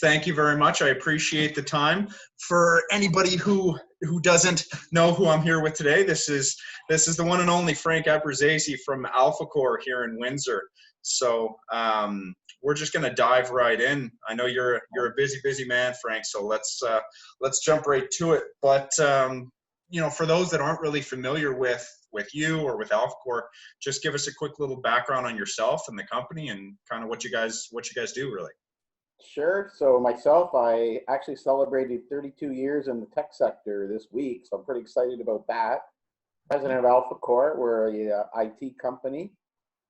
Thank you very much. I appreciate the time. For anybody who doesn't know who I'm here with today, this is the one and only Frank Abbruzzese from Alpha Core here in Windsor. So we're just going to dive right in. I know you're a busy man, Frank. So let's jump right to it. But for those that aren't really familiar with you or with Alpha Core, just give us a quick little background on yourself and the company and kind of what you guys do, really. Sure. So myself, I actually celebrated 32 years in the tech sector this week, so I'm pretty excited about that. President of Alpha Core, we're a IT company.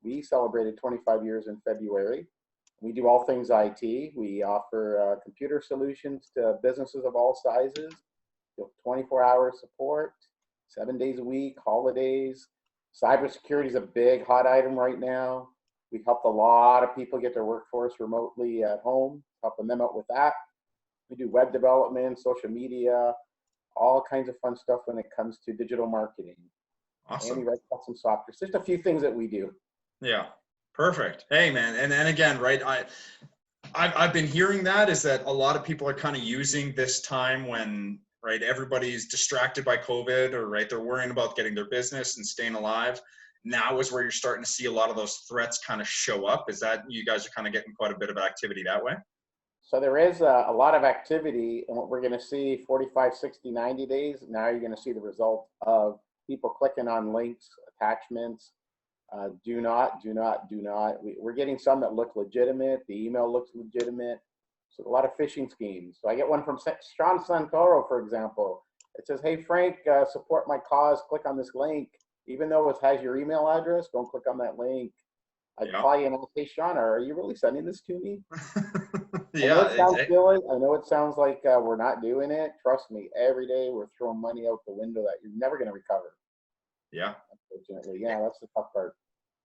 We celebrated 25 years in February. We do all things IT. We offer computer solutions to businesses of all sizes, 24-hour support, 7 days a week, holidays. Cybersecurity is a big hot item right now. We've helped a lot of people get their workforce remotely at home, helping them out with that. We do web development, social media, all kinds of fun stuff when it comes to digital marketing. Awesome. And we write custom software. So just a few things that we do. Yeah, perfect. Hey, man, and again, right, I've been hearing that is that a lot of people are kind of using this time when, right, everybody's distracted by COVID or, right, they're worrying about getting their business and staying alive. Now is where you're starting to see a lot of those threats kind of show up. Is that you guys are kind of getting quite a bit of activity that way? So there is a lot of activity, and what we're going to see 45, 60, 90 days, now you're going to see the result of people clicking on links, attachments. Do not. We're getting some that look legitimate. The email looks legitimate. So a lot of phishing schemes. So I get one from Santoro, for example. It says, hey, Frank, support my cause. Click on this link. Even though it has your email address, don't click on that link. I'd call you and I'll say, Sean, are you really sending this to me? Yeah. I know it sounds silly. I know it sounds like we're not doing it. Trust me, every day we're throwing money out the window that you're never going to recover. Yeah. Unfortunately. Yeah, that's the tough part.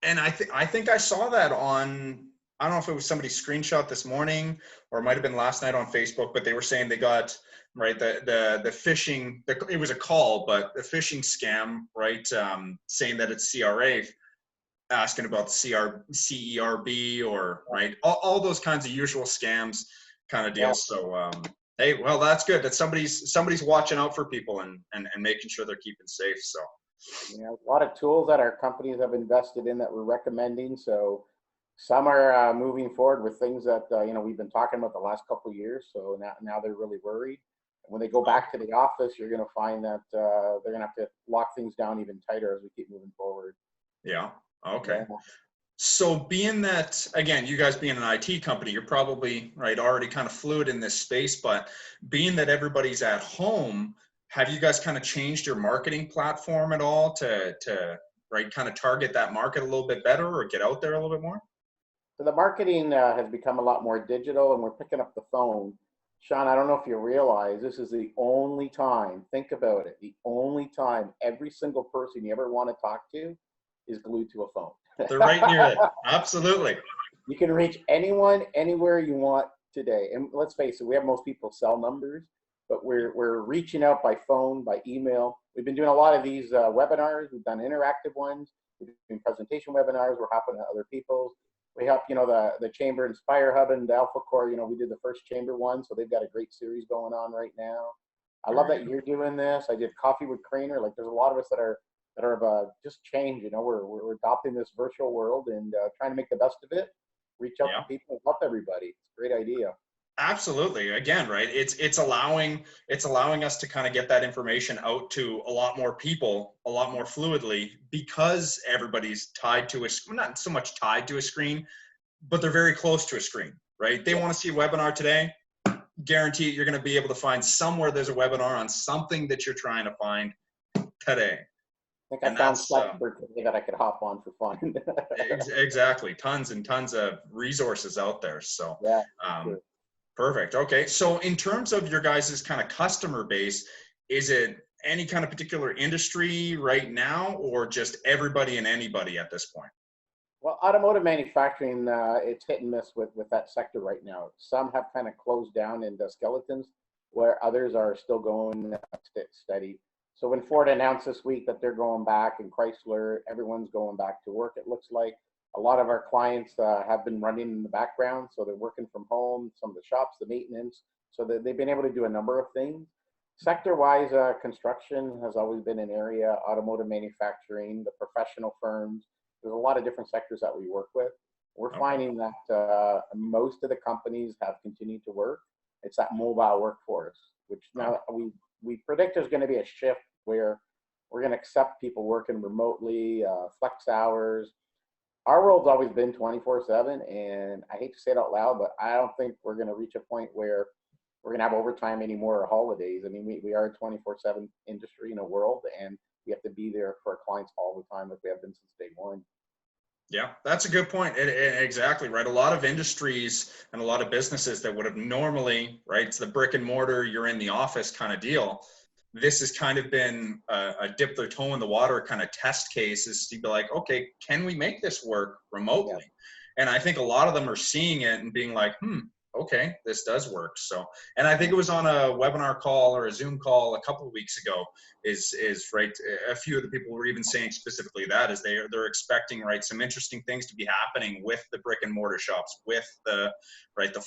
And I think I saw that on, I don't know if it was somebody's screenshot this morning or it might have been last night on Facebook, but they were saying they got, right, the phishing, it was a call, but the phishing scam, right, saying that it's CRA, asking about the CERB or, right, all those kinds of usual scams kind of deals. Yeah. So, hey, well, that's good that somebody's watching out for people and making sure they're keeping safe. So. Yeah, a lot of tools that our companies have invested in that we're recommending. So some are moving forward with things that we've been talking about the last couple of years. So now they're really worried. And when they go back to the office, you're going to find that they're going to have to lock things down even tighter as we keep moving forward. Yeah. Okay. Yeah. So being that, again, you guys being an IT company, you're probably, right, already kind of fluid in this space, but being that everybody's at home, have you guys kind of changed your marketing platform at all to right, kind of target that market a little bit better or get out there a little bit more? So the marketing has become a lot more digital, and we're picking up the phone. Sean, I don't know if you realize this is the only time, think about it, the only time every single person you ever want to talk to is glued to a phone. They're right near it. Absolutely. You can reach anyone, anywhere you want today. And let's face it, we have most people's cell numbers, but we're reaching out by phone, by email. We've been doing a lot of these webinars. We've done interactive ones. We're doing presentation webinars. We're helping other people. We help, the Chamber Inspire Hub and the Alpha Core. We did the first Chamber one, so they've got a great series going on right now. I love that you're doing this. I did Coffee with Craner. Like, there's a lot of us that are just change. We're adopting this virtual world and trying to make the best of it. Reach out to people and help everybody. It's a great idea. Absolutely. Again, right, it's allowing us to kind of get that information out to a lot more people a lot more fluidly because everybody's tied to not so much tied to a screen, but they're very close to a screen, right? They want to see a webinar today, guarantee you're going to be able to find somewhere there's a webinar on something that you're trying to find today. I think I found something that I could hop on for fun. Exactly. Tons and tons of resources out there. So yeah, perfect. Okay. So in terms of your guys' kind of customer base, is it any kind of particular industry right now or just everybody and anybody at this point? Well, automotive manufacturing, it's hit and miss with that sector right now. Some have kind of closed down into skeletons where others are still going steady. So when Ford announced this week that they're going back and Chrysler, everyone's going back to work, it looks like. A lot of our clients have been running in the background, so they're working from home, some of the shops, the maintenance, so that they've been able to do a number of things. Sector-wise, construction has always been an area, automotive manufacturing, the professional firms. There's a lot of different sectors that we work with. We're Okay. finding that most of the companies have continued to work. It's that mobile workforce, which now we predict there's going to be a shift where we're going to accept people working remotely, flex hours. Our world's always been 24/7, and I hate to say it out loud, but I don't think we're going to reach a point where we're going to have overtime anymore or holidays. I mean, we are a 24/7 industry in a world, and we have to be there for our clients all the time like we have been since day one. Yeah, that's a good point. Exactly right. A lot of industries and a lot of businesses that would have normally, right, it's the brick and mortar, you're in the office kind of deal. This has kind of been a dip their toe in the water kind of test case, is to be like, okay, can we make this work remotely? Yeah. And I think a lot of them are seeing it and being like, okay, this does work. So, and I think it was on a webinar call or a Zoom call a couple of weeks ago, is right. A few of the people were even saying specifically that is they're expecting, right, some interesting things to be happening with the brick and mortar shops, with the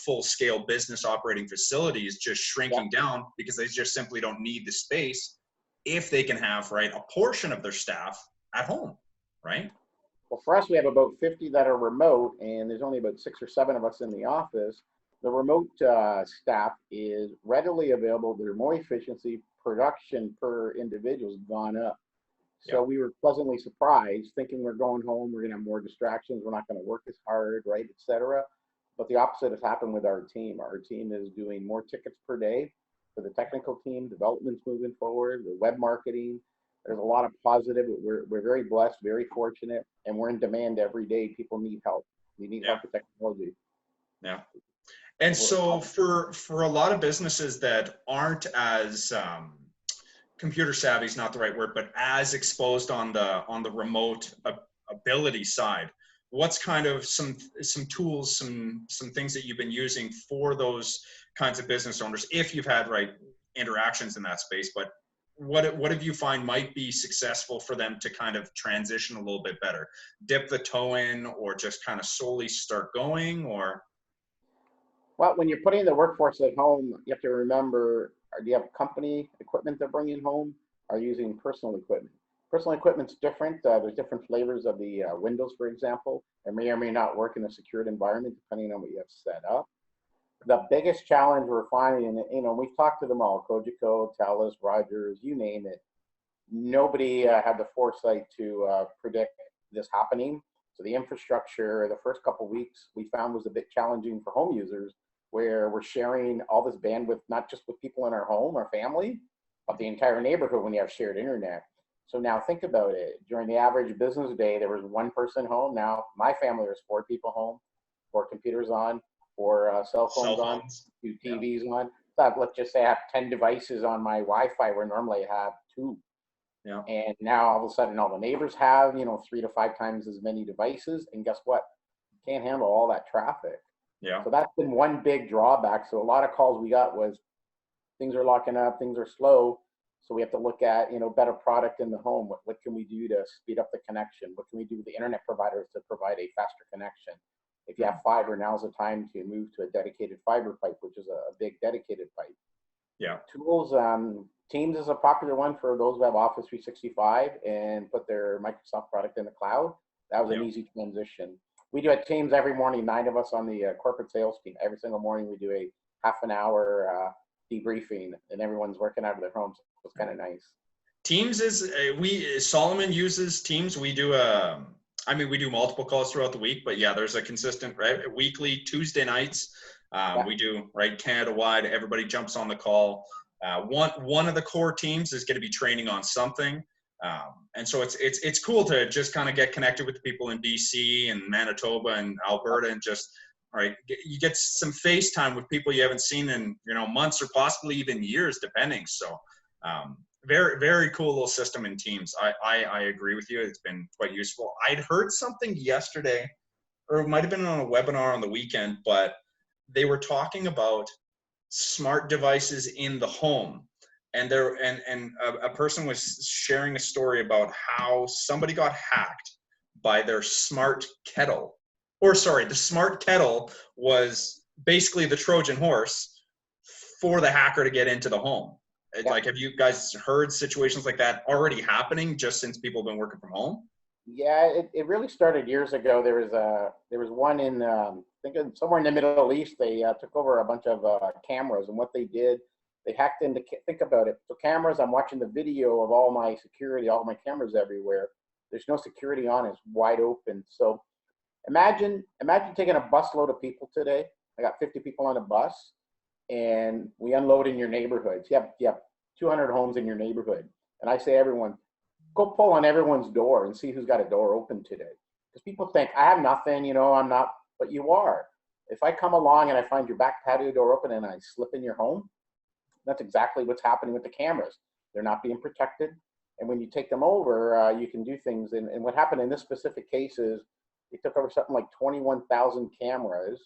full scale business operating facilities just Yeah. shrinking down because they just simply don't need the space if they can have, right, a portion of their staff at home, right? Well, for us, we have about 50 that are remote, and there's only about 6 or 7 of us in the office. The remote staff is readily available. Their more efficiency, production per individual has gone up. Yeah. So we were pleasantly surprised, thinking we're going home, we're going to have more distractions, we're not going to work as hard, right, et cetera. But the opposite has happened with our team. Our team is doing more tickets per day for the technical team, development's moving forward, the web marketing. There's a lot of positive. We're very blessed, very fortunate, and we're in demand every day. People need help. We need help with technology. Yeah. And so for a lot of businesses that aren't as computer savvy is not the right word, but as exposed on the remote ability side, what's kind of some tools, some things that you've been using for those kinds of business owners, if you've had interactions in that space, but what have you find might be successful for them to kind of transition a little bit better, dip the toe in, or just kind of solely start going? Or Well, when you're putting the workforce at home, you have to remember, do you have company equipment they're bringing home? Are you using personal equipment? Personal equipment's different. There's different flavors of the Windows, for example. It may or may not work in a secured environment, depending on what you have set up. The biggest challenge we're finding, and we've talked to them all, Cogeco, Telus, Rogers, you name it. Nobody had the foresight to predict this happening. So the infrastructure, the first couple of weeks, we found was a bit challenging for home users, where we're sharing all this bandwidth, not just with people in our home, our family, but the entire neighborhood when you have shared internet. So now think about it. During the average business day, there was one person home. Now my family, there's 4 people home, 4 computers on, 4 cell phones on, 2 TVs on. So let's just say I have 10 devices on my Wi-Fi where normally I have 2. Yeah. And now all of a sudden all the neighbors have, 3 to 5 times as many devices. And guess what? Can't handle all that traffic. Yeah. So that's been one big drawback. So a lot of calls we got was things are locking up, things are slow. So we have to look at, better product in the home. What can we do to speed up the connection? What can we do with the internet providers to provide a faster connection? If you have fiber, now's the time to move to a dedicated fiber pipe, which is a big dedicated pipe. Yeah. Tools, Teams is a popular one for those who have Office 365 and put their Microsoft product in the cloud. That was an easy transition. We do at Teams every morning, 9 of us on the corporate sales team. Every single morning we do a half an hour debriefing, and everyone's working out of their homes. So it's kind of nice. Teams is Solomon uses Teams. We do we do multiple calls throughout the week, but yeah, there's a consistent weekly Tuesday nights. We do Canada wide. Everybody jumps on the call. One of the core teams is going to be training on something, and so it's cool to just kind of get connected with the people in BC and Manitoba and Alberta, and just you get some FaceTime with people you haven't seen in months or possibly even years, depending. So very, very cool little system in Teams. I agree with you. It's been quite useful. I'd heard something yesterday, or it might have been on a webinar on the weekend, but they were talking about smart devices in the home, and a person was sharing a story about how somebody got hacked by their smart kettle. Or sorry, the smart kettle was basically the Trojan horse for the hacker to get into the home. Yeah. Like, have you guys heard situations like that already happening just since people have been working from home? Yeah, it really started years ago. There was one in I think somewhere in the Middle East. They took over a bunch of cameras, and what they did, they hacked into. Think about it. So cameras, I'm watching the video of all my security, all my cameras everywhere. There's no security on. It's wide open. So imagine taking a busload of people today. I got 50 people on a bus, and we unload in your neighborhoods. You have 200 homes in your neighborhood, and I say everyone, go pull on everyone's door and see who's got a door open today. Because people think, I have nothing, I'm not, but you are. If I come along and I find your back patio door open and I slip in your home, that's exactly what's happening with the cameras. They're not being protected. And when you take them over, you can do things. And what happened in this specific case is they took over something like 21,000 cameras,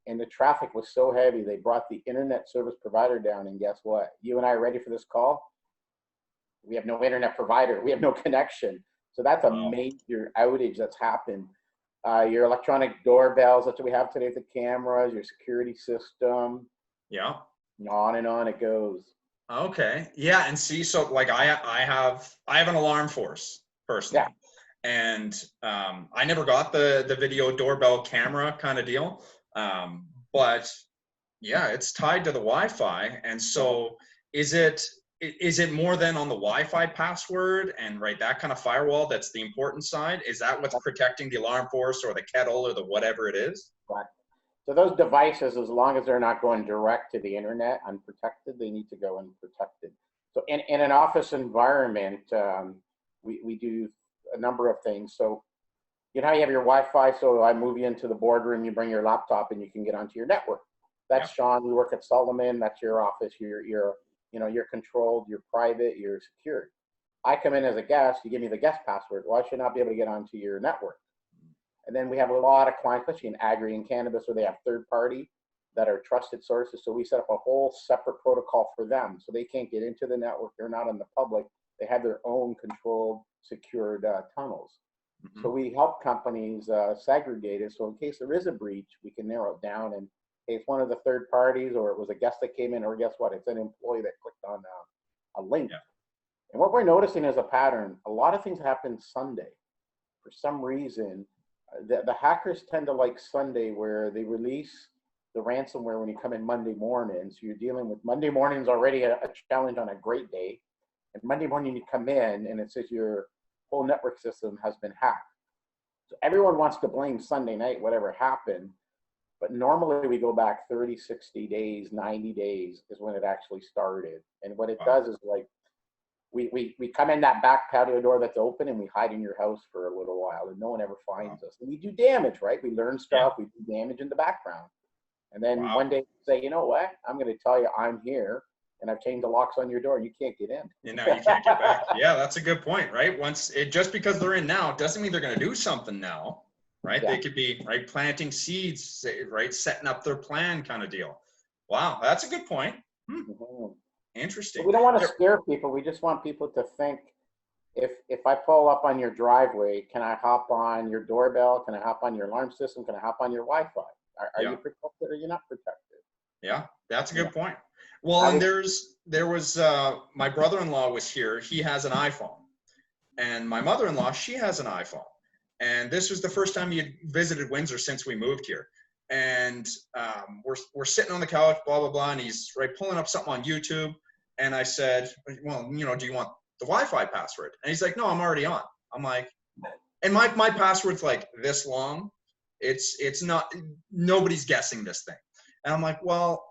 and the traffic was so heavy, they brought the internet service provider down. And guess what? You and I are ready for this call? We have no internet provider. We have no connection. So that's a major outage that's happened. Your electronic doorbells, that's what we have today, the cameras, your security system. Yeah. On and on it goes. Okay. Yeah. And see, so like I have an alarm force personally. Yeah. And I never got the video doorbell camera kind of deal. But yeah, it's tied to the Wi-Fi. And so is it more than on the Wi-Fi password and that kind of firewall that's the important side? Is that what's protecting the alarm force or the kettle or the whatever it is? Right. So those devices, as long as they're not going direct to the internet unprotected, they need to go unprotected. So in an office environment, we do a number of things. So you know how you have your Wi-Fi, so I move you into the boardroom, you bring your laptop and you can get onto your network. That's Sean, we work at Solomon, that's your office, you're controlled, you're private, you're secured. I come in as a guest, you give me the guest password. Well, I should not be able to get onto your network. And then we have a lot of clients, especially in agri and cannabis, where they have third party that are trusted sources. So we set up a whole separate protocol for them. So they can't get into the network. They're not in the public. They have their own controlled, secured tunnels. Mm-hmm. So we help companies segregate it. So in case there is a breach, we can narrow it down. And it's one of the third parties, or it was a guest that came in, or guess what? It's an employee that clicked on a link. Yeah. And what we're noticing is a pattern. A lot of things happen Sunday. For some reason, the hackers tend to like Sunday, where they release the ransomware when you come in Monday morning. So you're dealing with Monday mornings already a challenge on a great day. And Monday morning you come in and it says your whole network system has been hacked. So everyone wants to blame Sunday night, whatever happened. But normally we go back 30, 60 days, 90 days is when it actually started. And what it does is we come in that back patio door that's open and we hide in your house for a little while and no one ever finds us. And we do damage, right? We learn stuff, we do damage in the background. And then one day say, you know what? I'm going to tell you I'm here and I've changed the locks on your door and you can't get in. You can't get back. Yeah, that's a good point, right? Just because they're in now doesn't mean they're going to do something now, right? Yeah. They could be planting seeds, right? Setting up their plan kind of deal. Wow, that's a good point. Mm-hmm. Interesting. We don't want to scare people. We just want people to think, if I pull up on your driveway, can I hop on your doorbell? Can I hop on your alarm system? Can I hop on your Wi-Fi? Are you protected or you're not protected? Yeah, that's a good point. Well, and there was my brother-in-law was here. He has an iPhone, and my mother-in-law, she has an iPhone. And this was the first time he had visited Windsor since we moved here. And we're sitting on the couch, blah, blah, blah, and he's pulling up something on YouTube. And I said, well, do you want the Wi-Fi password? And he's like, no, I'm already on. I'm like, and my password's like this long. It's not, nobody's guessing this thing. And I'm like, well,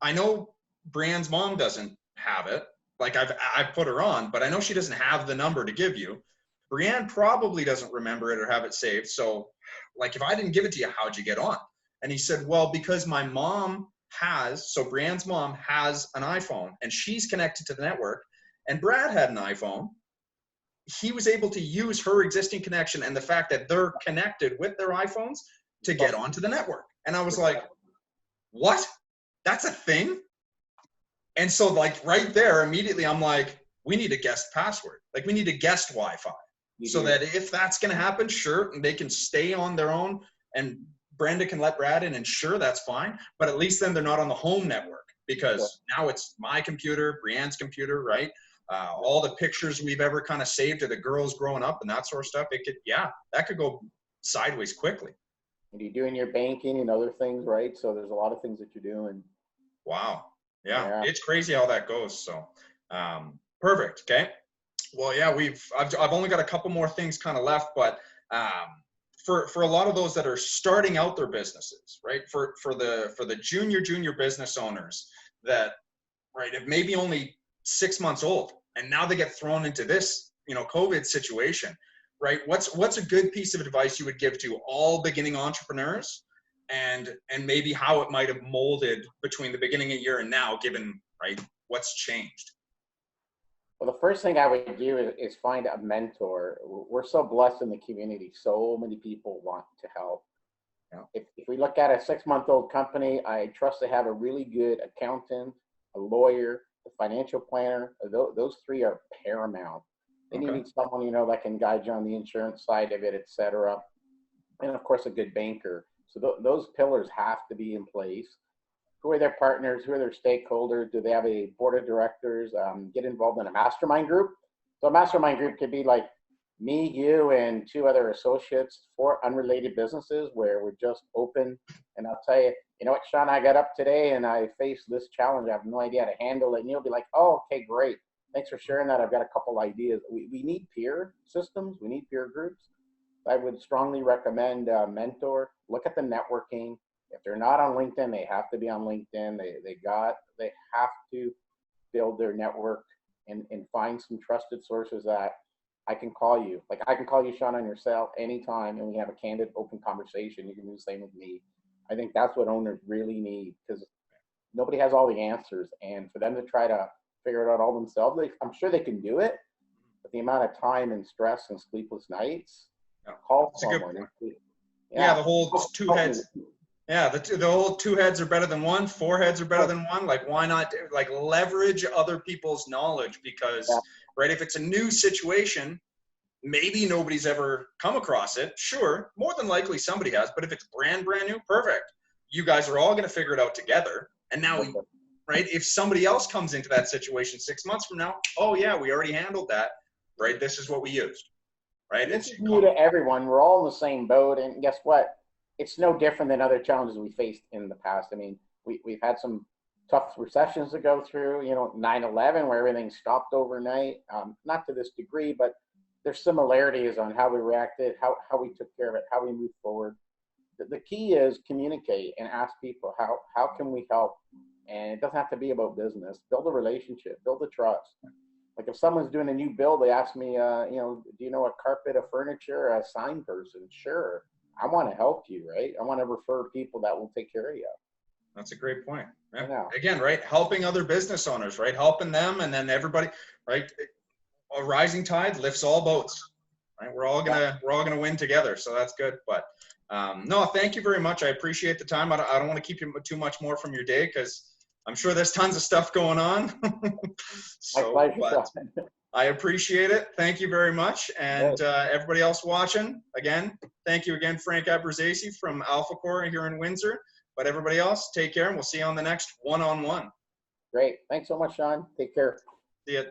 I know Brianne's mom doesn't have it. Like I've put her on, but I know she doesn't have the number to give you. Brianne probably doesn't remember it or have it saved. So if I didn't give it to you, how'd you get on? And he said, well, because my mom so Brianne's mom has an iPhone and she's connected to the network, and Brad had an iPhone. He was able to use her existing connection and the fact that they're connected with their iPhones to get onto the network. And I was like, what? That's a thing? And so right there, immediately I'm like, we need a guest password. We need a guest Wi-Fi. so that if that's going to happen, sure, they can stay on their own, and Brenda can let Brad in, and sure, that's fine. But at least then they're not on the home network, because now it's my computer, Brianne's computer, right? All the pictures we've ever kind of saved of the girls growing up and that sort of stuff, that could go sideways quickly. And you're doing your banking and other things, right? So there's a lot of things that you're doing. Wow. Yeah. It's crazy how that goes. So, perfect. Okay. Well, yeah, I've only got a couple more things kind of left, but, for a lot of those that are starting out their businesses, right? For the junior business owners that, right, if maybe only 6 months old, and now they get thrown into this, COVID situation, right? What's a good piece of advice you would give to all beginning entrepreneurs, and maybe how it might have molded between the beginning of the year and now, given, right, what's changed? Well, the first thing I would do is find a mentor. We're so blessed in the community. So many people want to help. Yeah. If we look at a 6-month-old company, I trust to have a really good accountant, a lawyer, a financial planner. Those three are paramount. Then you need someone, that can guide you on the insurance side of it, et cetera. And of course, a good banker. So those pillars have to be in place. Who are their partners? Who are their stakeholders? Do they have a board of directors? Get involved in a mastermind group. So a mastermind group could be like me, you, and 2 other associates, 4 unrelated businesses where we're just open. And I'll tell you, you know what, Sean, I got up today and I faced this challenge. I have no idea how to handle it. And you'll be like, oh, okay, great. Thanks for sharing that. I've got a couple ideas. We need peer systems. We need peer groups. I would strongly recommend a mentor. Look at the networking. If they're not on LinkedIn, they have to be on LinkedIn. They have to build their network and find some trusted sources that I can call you. Like I can call you, Sean, on your cell anytime, and we have a candid, open conversation. You can do the same with me. I think that's what owners really need, because nobody has all the answers. And for them to try to figure it out all themselves, I'm sure they can do it, but the amount of time and stress and sleepless nights, call someone. Yeah, the whole 2 heads. Yeah, the whole 2 heads are better than 1, 4 heads are better than 1. Like, why not leverage other people's knowledge? Because, right, if it's a new situation, maybe nobody's ever come across it. Sure, more than likely somebody has, but if it's brand new, perfect. You guys are all going to figure it out together. And now, right, if somebody else comes into that situation 6 months from now, oh yeah, we already handled that, right? This is what we used, right? It's new to everyone. We're all in the same boat, and guess what? It's no different than other challenges we faced in the past. I mean, we've had some tough recessions to go through, 9/11, where everything stopped overnight. Not to this degree, but there's similarities on how we reacted, how we took care of it, how we moved forward. The key is communicate and ask people, how can we help? And it doesn't have to be about business. Build a relationship, build a trust. Like if someone's doing a new build, they ask me, do you know a carpet, a furniture, a sign person? Sure. I want to help you, right? I want to refer people that will take care of you. That's a great point. Yeah. Again, right? Helping other business owners, right? Helping them, and then everybody, right? A rising tide lifts all boats, right? We're all gonna win together. So that's good. But no, thank you very much. I appreciate the time. I don't want to keep you too much more from your day, because I'm sure there's tons of stuff going on. So, my pleasure. I appreciate it. Thank you very much. And everybody else watching, again, thank you again, Frank Abbruzzese from Alpha Core here in Windsor. But everybody else, take care, and we'll see you on the next one-on-one. Great. Thanks so much, Sean. Take care. See you.